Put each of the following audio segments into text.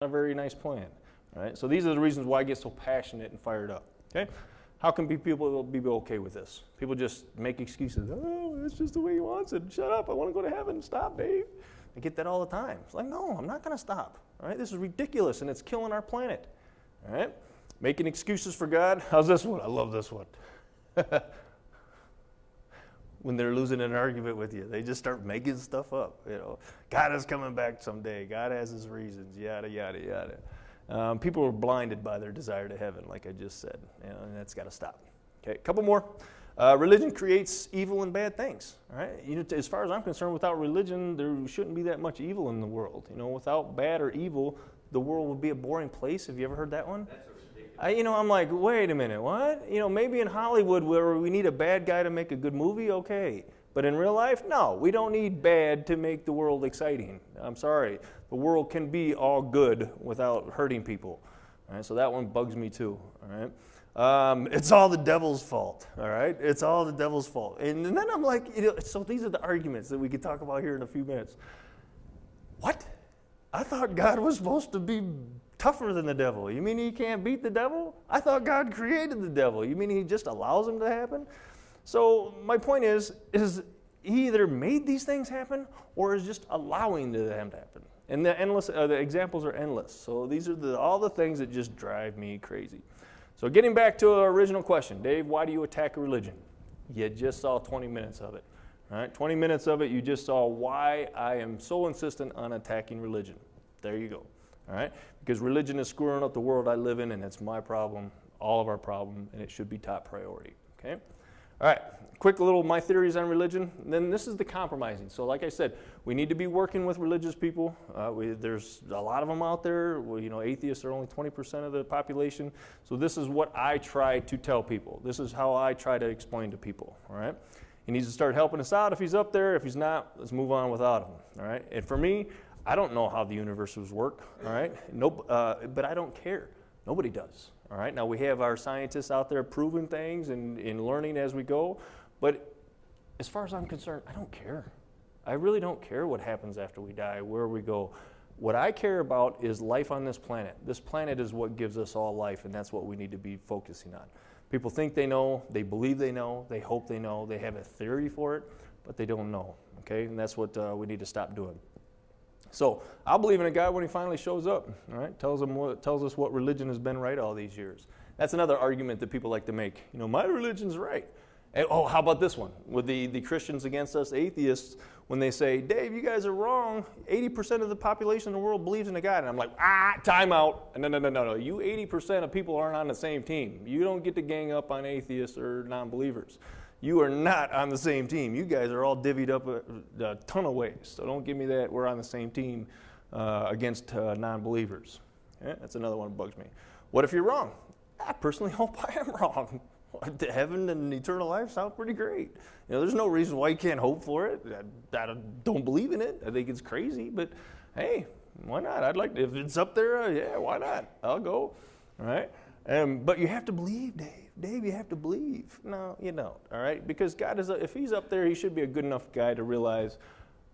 a very nice plan. All right? So these are the reasons why I get so passionate and fired up. Okay? How can people be okay with this? People just make excuses. Oh, it's just the way he wants it. Shut up. I want to go to heaven. Stop, Dave. I get that all the time. It's like, no, I'm not going to stop. All right? This is ridiculous, and it's killing our planet. All right? Making excuses for God. How's this one? I love this one. When they're losing an argument with you, they just start making stuff up. You know, God is coming back someday. God has his reasons. Yada, yada, yada. People are blinded by their desire to heaven, like I just said, and that's got to stop. Okay, a couple more. Religion creates evil and bad things. All right, as far as I'm concerned, without religion, there shouldn't be that much evil in the world. Without bad or evil, the world would be a boring place. Have you ever heard that one? I'm like, wait a minute, what? Maybe in Hollywood where we need a bad guy to make a good movie, okay. But in real life, no, we don't need bad to make the world exciting. I'm sorry. The world can be all good without hurting people. All right, so that one bugs me too. All right, it's all the devil's fault. All right, it's all the devil's fault. And then I'm like, so these are the arguments that we could talk about here in a few minutes. What? I thought God was supposed to be tougher than the devil. You mean he can't beat the devil? I thought God created the devil. You mean he just allows him to happen? So my point is he either made these things happen or is just allowing them to happen. And the examples are endless. So these are all the things that just drive me crazy. So getting back to our original question, Dave, why do you attack a religion? You just saw 20 minutes of it. All right, 20 minutes of it, you just saw why I am so insistent on attacking religion. There you go. All right, because religion is screwing up the world I live in, and it's my problem, all of our problem, and it should be top priority. Okay. All right, quick little my theories on religion. And then this is the compromising. So like I said, we need to be working with religious people. There's a lot of them out there. Atheists are only 20% of the population. So this is what I try to tell people. This is how I try to explain to people. All right. He needs to start helping us out if he's up there. If he's not, let's move on without him. All right. And for me, I don't know how the universes work. All right. But I don't care. Nobody does. All right. Now we have our scientists out there proving things and learning as we go. But as far as I'm concerned, I don't care. I really don't care what happens after we die, where we go. What I care about is life on this planet. This planet is what gives us all life, and that's what we need to be focusing on. People think they know, they believe they know, they hope they know, they have a theory for it, but they don't know, okay? And that's what we need to stop doing. So I'll believe in a God when he finally shows up, all right? Tells us what religion has been right all these years. That's another argument that people like to make. My religion's right. And, how about this one? With the Christians against us atheists, when they say, Dave, you guys are wrong. 80% of the population in the world believes in a God. And I'm like, time out. No. You 80% of people aren't on the same team. You don't get to gang up on atheists or non-believers. You are not on the same team. You guys are all divvied up a ton of ways. So don't give me that we're on the same team against non-believers. Okay? That's another one that bugs me. What if you're wrong? I personally hope I am wrong. Heaven and eternal life sound pretty great. There's no reason why you can't hope for it. I don't believe in it. I think it's crazy, but hey, why not? I'd like to, if it's up there, yeah, why not? I'll go. All right. But you have to believe, Dave. Dave, you have to believe. No, you don't. All right, because God is. If he's up there, he should be a good enough guy to realize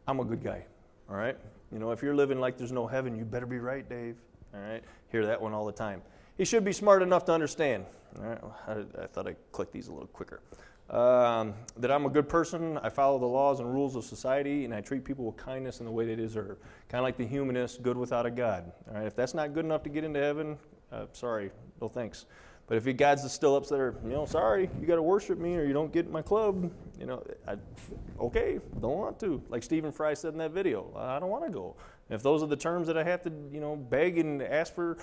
I'm a good guy. All right. If you're living like there's no heaven, you better be right, Dave. All right. Hear that one all the time. He should be smart enough to understand. All right, I thought I'd click these a little quicker. That I'm a good person, I follow the laws and rules of society, and I treat people with kindness in the way they deserve. Kind of like the humanist, good without a God. All right, if that's not good enough to get into heaven, sorry, no thanks. But if God's still up there, sorry, you got to worship me or you don't get in my club, okay, don't want to. Like Stephen Fry said in that video, I don't want to go. If those are the terms that I have to, beg and ask for,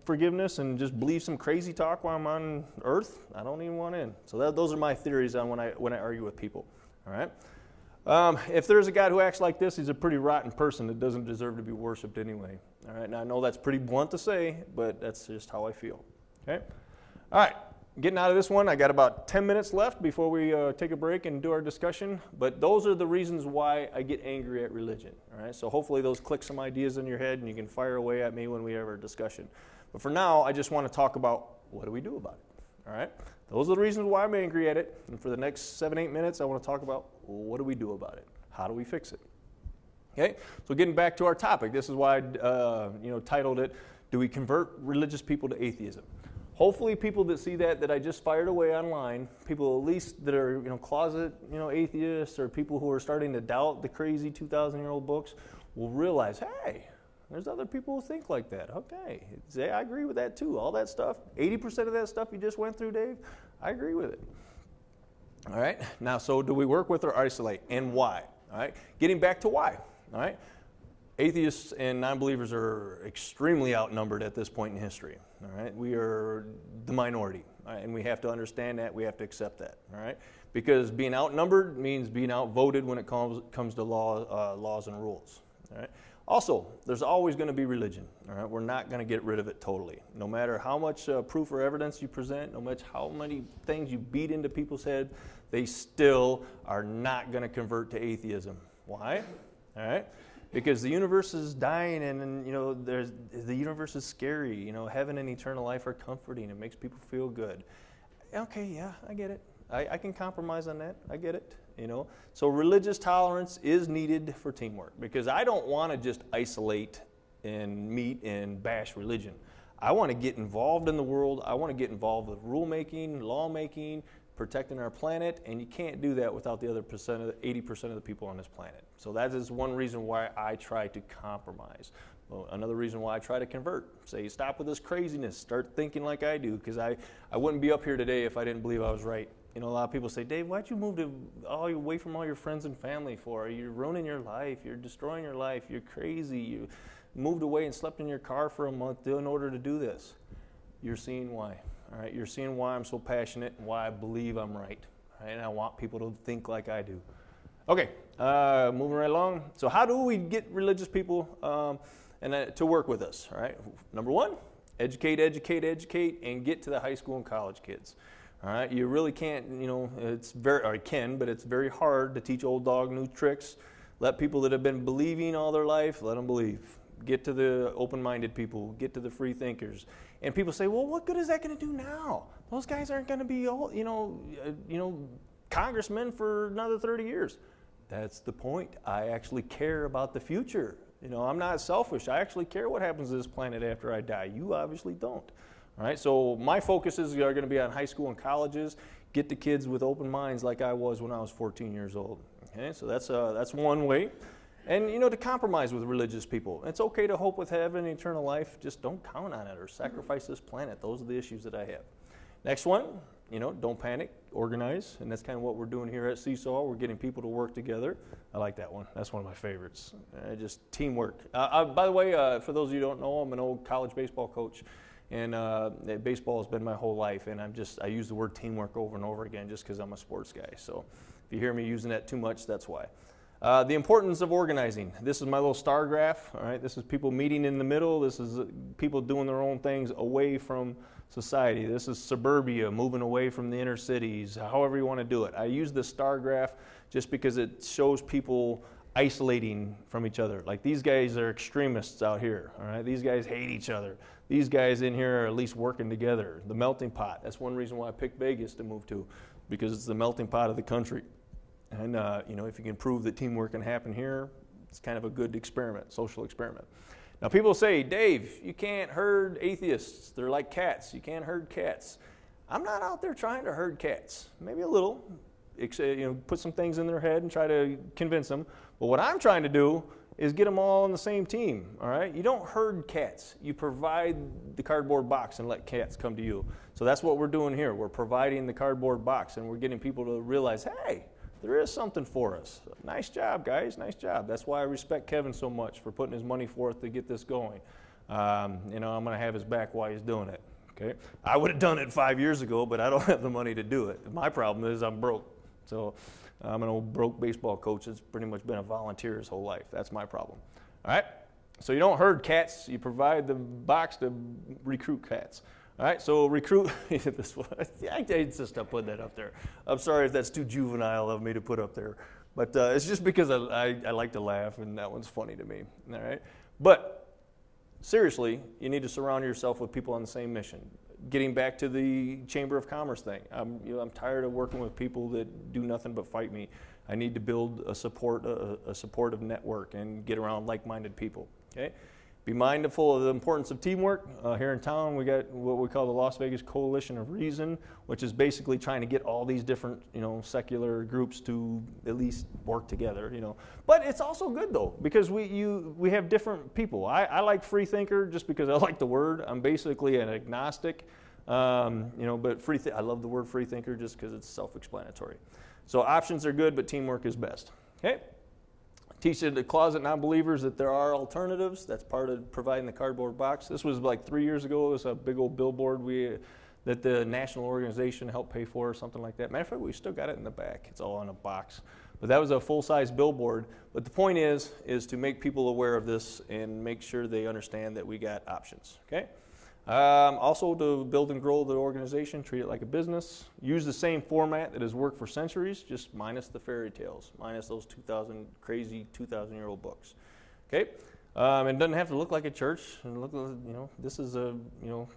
forgiveness and just believe some crazy talk while I'm on earth, I don't even want in. So those are my theories on when I argue with people. All right. If there's a God who acts like this, he's a pretty rotten person that doesn't deserve to be worshipped anyway. All right. Now I know that's pretty blunt to say, but that's just how I feel. Okay. All right. Getting out of this one, I got about 10 minutes left before we take a break and do our discussion. But those are the reasons why I get angry at religion. All right, so hopefully those click some ideas in your head and you can fire away at me when we have our discussion. But for now, I just want to talk about what do we do about it. All right, those are the reasons why I'm angry at it. And for the next 7-8 minutes, I want to talk about what do we do about it? How do we fix it? Okay, so getting back to our topic, this is why I titled it, Do We Convert Religious People to Atheism? Hopefully people that see that I just fired away online, people at least that are closet atheists, or people who are starting to doubt the crazy 2,000-year-old books, will realize, hey, there's other people who think like that. Okay, I agree with that too. All that stuff, 80% of that stuff you just went through, Dave, I agree with it. All right, now so do we work with or isolate, and why? All right, getting back to why. All right, atheists and non-believers are extremely outnumbered at this point in history. All right, we are the minority, all right? And we have to understand that. We have to accept that. All right, because being outnumbered means being outvoted when it comes to laws and rules. All right. Also, there's always going to be religion. All right, we're not going to get rid of it totally. No matter how much proof or evidence you present, no matter how many things you beat into people's head, they still are not going to convert to atheism. Why? All right. Because the universe is dying, and the universe is scary. Heaven and eternal life are comforting. It makes people feel good. Okay, yeah, I get it. I can compromise on that. I get it. So religious tolerance is needed for teamwork, because I don't want to just isolate and meet and bash religion. I want to get involved in the world. I want to get involved with rulemaking, lawmaking, protecting our planet, and you can't do that without the other 80% of the people on this planet. So that is one reason why I try to compromise. Well, another reason why I try to convert. Say, stop with this craziness. Start thinking like I do, because I wouldn't be up here today if I didn't believe I was right. A lot of people say, Dave, why'd you move away from all your friends and family for? You're ruining your life. You're destroying your life. You're crazy. You moved away and slept in your car for a month in order to do this. You're seeing why. All right, you're seeing why I'm so passionate and why I believe I'm right. All right, and I want people to think like I do. Okay, moving right along. So how do we get religious people to work with us? All right, number one, educate, and get to the high school and college kids. All right, you really can't, it's very hard to teach old dog new tricks. Let people that have been believing all their life, let them believe. Get to the open-minded people. Get to the free thinkers. And people say, well, what good is that going to do now? Those guys aren't going to be, congressmen for another 30 years. That's the point. I actually care about the future. I'm not selfish. I actually care what happens to this planet after I die. You obviously don't. All right, so my focuses are going to be on high school and colleges. Get the kids with open minds like I was when I was 14 years old. Okay, so that's one way. And, to compromise with religious people. It's okay to hope with heaven and eternal life. Just don't count on it or sacrifice this planet. Those are the issues that I have. Next one, don't panic, organize. And that's kind of what we're doing here at Seesaw. We're getting people to work together. I like that one. That's one of my favorites. Just teamwork. By the way, for those of you who don't know, I'm an old college baseball coach. And baseball has been my whole life. And I use the word teamwork over and over again just because I'm a sports guy. So if you hear me using that too much, that's why. The importance of organizing. This is my little star graph. All right, this is people meeting in the middle. This is people doing their own things away from society. This is suburbia, moving away from the inner cities, however you want to do it. I use the star graph just because it shows people isolating from each other. Like these guys are extremists out here. All right, these guys hate each other. These guys in here are at least working together. The melting pot. That's one reason why I picked Vegas to move to, because it's the melting pot of the country. And, if you can prove that teamwork can happen here, it's kind of a good experiment, social experiment. Now, people say, Dave, you can't herd atheists. They're like cats. You can't herd cats. I'm not out there trying to herd cats. Maybe a little, put some things in their head and try to convince them. But what I'm trying to do is get them all on the same team, all right? You don't herd cats. You provide the cardboard box and let cats come to you. So that's what we're doing here. We're providing the cardboard box, and we're getting people to realize, hey, there is something for us. Nice job, guys. Nice job. That's why I respect Kevin so much for putting his money forth to get this going. I'm going to have his back while he's doing it. Okay. I would have done it 5 years ago, but I don't have the money to do it. My problem is I'm broke. So I'm an old broke baseball coach that's pretty much been a volunteer his whole life. That's my problem. All right. So you don't herd cats. You provide the box to recruit cats. All right, so recruit. This one, I insist on putting that up there. I'm sorry if that's too juvenile of me to put up there, but it's just because I like to laugh, and that one's funny to me. All right, but seriously, you need to surround yourself with people on the same mission. getting back to the Chamber of Commerce thing. I'm tired of working with people that do nothing but fight me. I need to build a supportive network and get around like-minded people. Okay, be mindful of the importance of teamwork. Here in town, we got what we call the Las Vegas Coalition of Reason, which is basically trying to get all these different, secular groups to at least work together. But it's also good though, because we have different people. I like free thinker just because I like the word. I'm basically an agnostic, but I love the word free thinker just because it's self-explanatory. So options are good, but teamwork is best. Okay. Teach the closet non-believers that there are alternatives. That's part of providing the cardboard box. This was like 3 years ago. It was a big old billboard that the national organization helped pay for or something like that. Matter of fact, we still got it in the back. It's all on a box. But that was a full-size billboard. But the point is to make people aware of this and make sure they understand that we got options. Okay. Also to build and grow the organization, treat it like a business. Use the same format that has worked for centuries, just minus the fairy tales, minus those crazy 2,000-year-old books. Okay, it doesn't have to look like a church. And look, this is a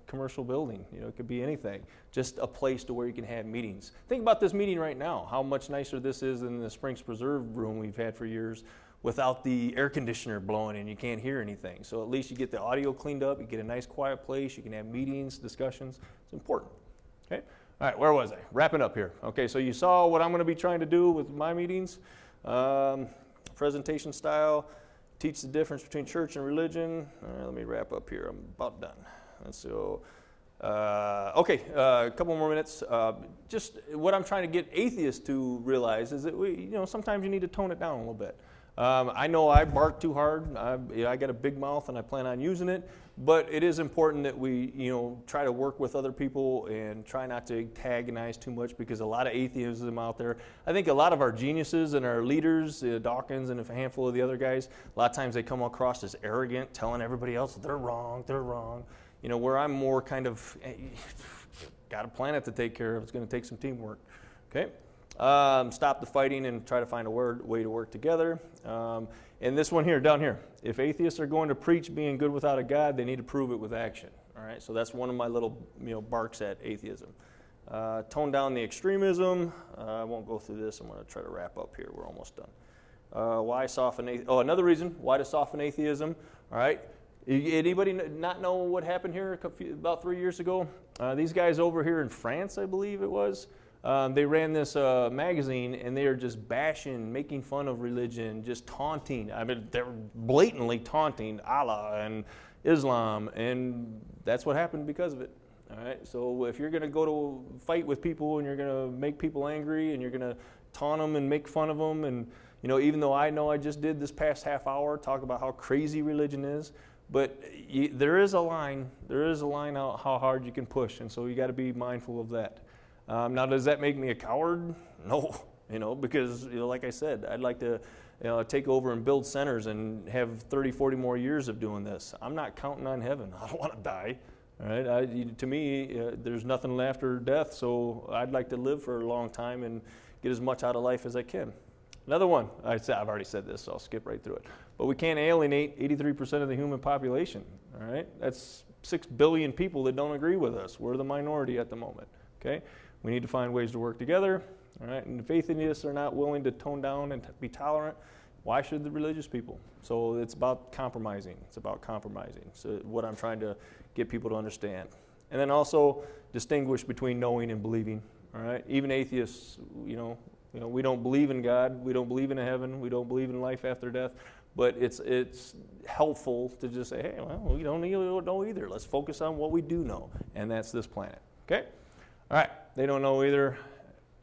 commercial building. It could be anything. Just a place to where you can have meetings. Think about this meeting right now. How much nicer this is than the Springs Preserve room we've had for years, without the air conditioner blowing and you can't hear anything. So at least you get the audio cleaned up, you get a nice quiet place, you can have meetings, discussions. It's important. Okay. All right, where was I? Wrapping up here. Okay, so you saw what I'm going to be trying to do with my meetings. Presentation style, teach the difference between church and religion. All right, let me wrap up here. I'm about done. And so, a couple more minutes. Just what I'm trying to get atheists to realize is that sometimes you need to tone it down a little bit. I know I bark too hard. I got a big mouth and I plan on using it, but it is important that we, try to work with other people and try not to antagonize too much, because a lot of atheism out there. I think a lot of our geniuses and our leaders, Dawkins and a handful of the other guys, a lot of times they come across as arrogant, telling everybody else that they're wrong. Where I'm more kind of, got a planet to take care of. It's going to take some teamwork. Okay. Stop the fighting and try to find a way to work together. And this one here, down here, if atheists are going to preach being good without a God, they need to prove it with action. All right, so that's one of my little barks at atheism. Tone down the extremism. I won't go through this. I'm going to try to wrap up here. We're almost done. Why soften atheism? Oh, another reason why to soften atheism. All right. Anybody not know what happened here about 3 years ago? These guys over here in France, I believe it was. They ran this magazine, and they are just bashing, making fun of religion, just taunting. I mean, they're blatantly taunting Allah and Islam, and that's what happened because of it. All right. So if you're going to go to fight with people and you're going to make people angry and you're going to taunt them and make fun of them, and even though I know I just did this past half hour talk about how crazy religion is, but there is a line. There is a line out how hard you can push, and so you got to be mindful of that. Now, does that make me a coward? No, because, like I said, I'd like to take over and build centers and have 30, 40 more years of doing this. I'm not counting on heaven. I don't want to die. All right? To me, there's nothing after death, so I'd like to live for a long time and get as much out of life as I can. Another one, I've already said this, so I'll skip right through it. But we can't alienate 83% of the human population. All right? That's 6 billion people that don't agree with us. We're the minority at the moment. Okay? We need to find ways to work together. All right? And if atheists are not willing to tone down and be tolerant, why should the religious people? So it's about compromising. It's about compromising. So what I'm trying to get people to understand. And then also distinguish between knowing and believing. All right? Even atheists, we don't believe in God. We don't believe in a heaven. We don't believe in life after death. But it's helpful to just say, hey, well, we don't know either. Let's focus on what we do know, and that's this planet. Okay? All right. They don't know either.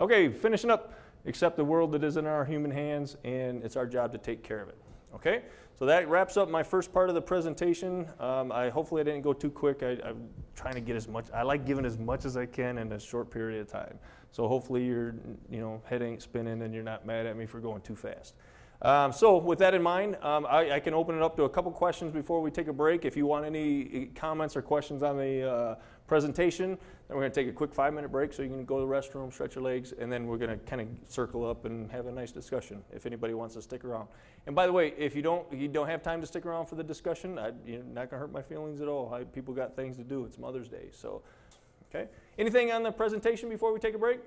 Okay, finishing up. Accept the world that is in our human hands, and it's our job to take care of it. Okay? So that wraps up my first part of the presentation. Hopefully I didn't go too quick. I'm trying to get as much. I like giving as much as I can in a short period of time. So hopefully your head ain't spinning and you're not mad at me for going too fast. So with that in mind, I can open it up to a couple questions before we take a break. If you want any comments or questions on the presentation, then we're going to take a quick 5-minute break so you can go to the restroom, stretch your legs, and then we're going to kind of circle up and have a nice discussion if anybody wants to stick around. And by the way, if you don't have time to stick around for the discussion, you're not going to hurt my feelings at all. People got things to do. It's Mother's Day, so Okay. Anything on the presentation before we take a break?